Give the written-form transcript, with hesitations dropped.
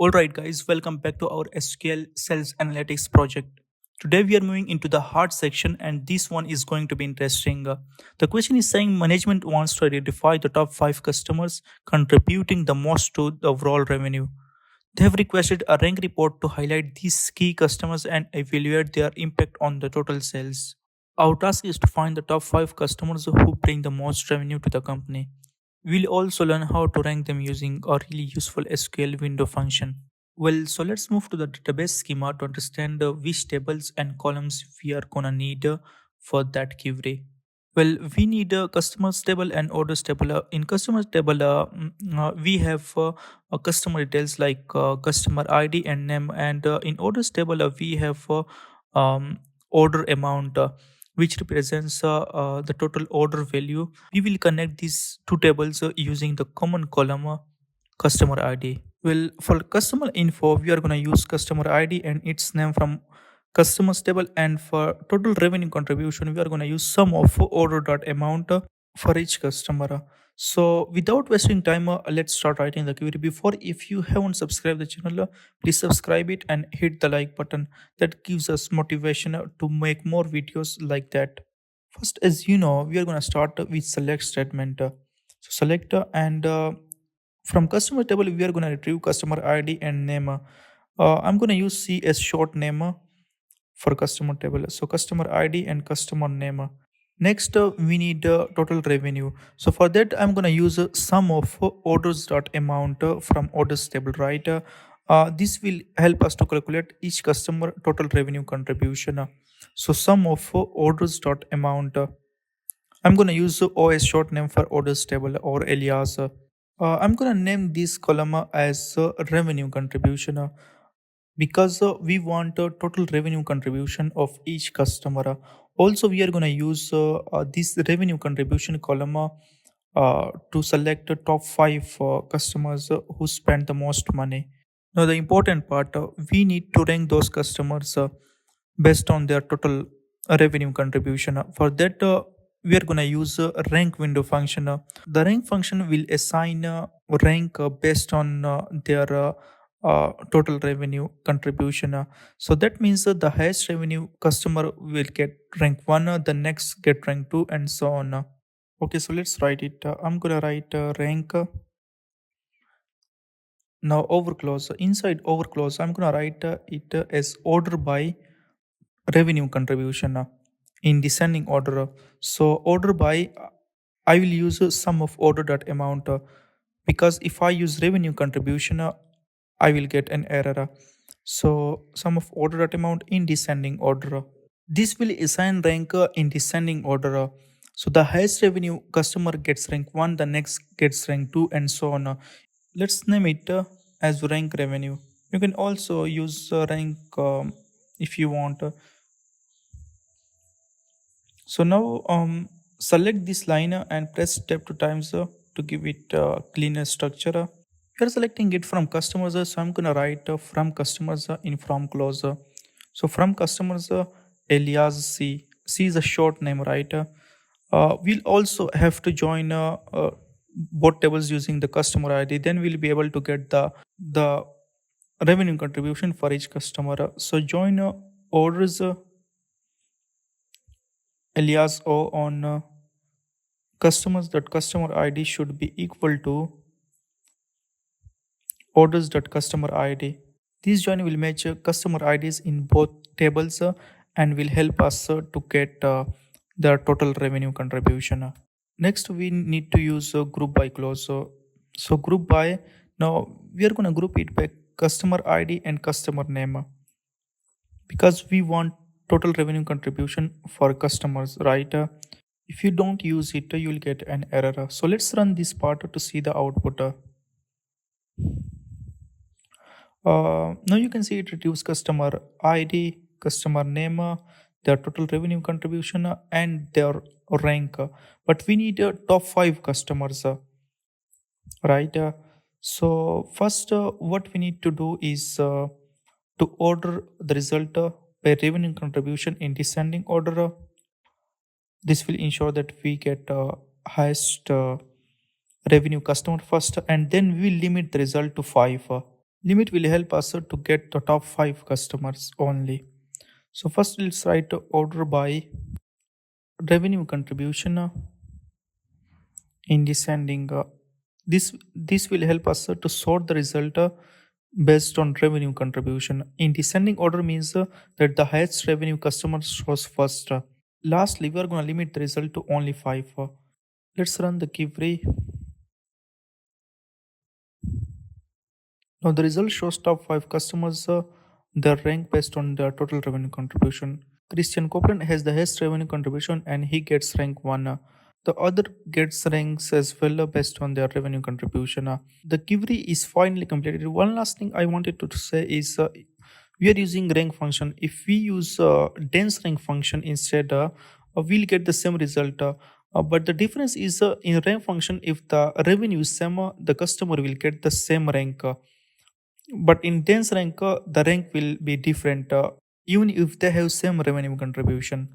Alright, guys, welcome back to our SQL Sales Analytics project. Today we are moving into the hard section, and this one is going to be interesting. The question is saying management wants to identify the top 5 customers contributing the most to the overall revenue. They have requested a rank report to highlight these key customers and evaluate their impact on the total sales. Our task is to find the top 5 customers who bring the most revenue to the company. We'll also learn how to rank them using a really useful SQL window function. Well, so let's move to the database schema to understand which tables and columns we are gonna need for that query. Well, we need a customers table and orders table. In customers table, we have a customer details like customer ID and name, and in orders table, we have order amount, which represents the total order value. We will connect these two tables using the common column customer ID. Well, for customer info, we are going to use customer ID and its name from customers table, and for total revenue contribution, we are going to use sum of order dot amount for each customer. So without wasting time, let's start writing the query. Before, if you haven't subscribed the channel, please subscribe it and hit the like button. That gives us motivation to make more videos like that. First, as you know, we are going to start with select statement. So select and from customer table, we are going to retrieve customer ID and name. I'm going to use C as short name for customer table. So customer ID and customer name. Next, we need total revenue. So for that, I'm going to use sum of orders dot amount from orders table, right? This will help us to calculate each customer total revenue contribution. So sum of orders dot amount. I'm going to use O as short name for orders table or alias. I'm going to name this column as revenue contribution because we want a total revenue contribution of each customer. Also, we are going to use this revenue contribution column to select the top 5 customers who spend the most money. Now, the important part, we need to rank those customers based on their total revenue contribution. For that, we are going to use a rank window function. The rank function will assign rank based on their total revenue contribution. So that means the highest revenue customer will get rank 1, the next get rank 2, and so on. Okay, so let's write it. I'm going to write rank. Now overclose. Inside overclose, I'm going to write it as order by revenue contribution in descending order. So order by, I will use sum of order dot amount because if I use revenue contribution, I will get an error. So sum of order dot amount in descending order. This will assign rank in descending order. So the highest revenue customer gets rank 1, the next gets rank 2, and so on. Let's name it as rank revenue. You can also use rank if you want. So now select this line and press tab 2 times to give it a cleaner structure. We are selecting it from customers, so I'm gonna write from customers in from clause. So from customers, alias C. C is a short name, right? We'll also have to join both tables using the customer ID. Then we'll be able to get the revenue contribution for each customer. So join orders alias O on customers dot customer ID should be equal to orders dot customer ID. This join will match customer IDs in both tables and will help us to get the total revenue contribution. Next, we need to use group by clause. So group by, now we are going to group it by customer ID and customer name because we want total revenue contribution for customers, right? If you don't use it, you will get an error. So let's run this part to see the output. Now you can see it retrieves customer ID, customer name, their total revenue contribution, and their rank. But we need top 5 customers, right? So first, what we need to do is to order the result by revenue contribution in descending order. This will ensure that we get highest revenue customer first, and then we limit the result to 5. Limit will help us to get the top 5 customers only. So first let's write order by revenue contribution in descending. This will help us to sort the result based on revenue contribution. In descending order means that the highest revenue customer shows first. Lastly, we are going to limit the result to only 5. Let's run the query. Now the result shows top 5 customers, their rank based on their total revenue contribution. Christian Copeland has the highest revenue contribution and he gets rank 1. The other gets ranks as well based on their revenue contribution. The query is finally completed. One last thing I wanted to say is we are using rank function. If we use dense rank function instead, we'll get the same result. But the difference is in rank function, if the revenue is same, the customer will get the same rank. But in dense rank, the rank will be different even if they have same revenue contribution.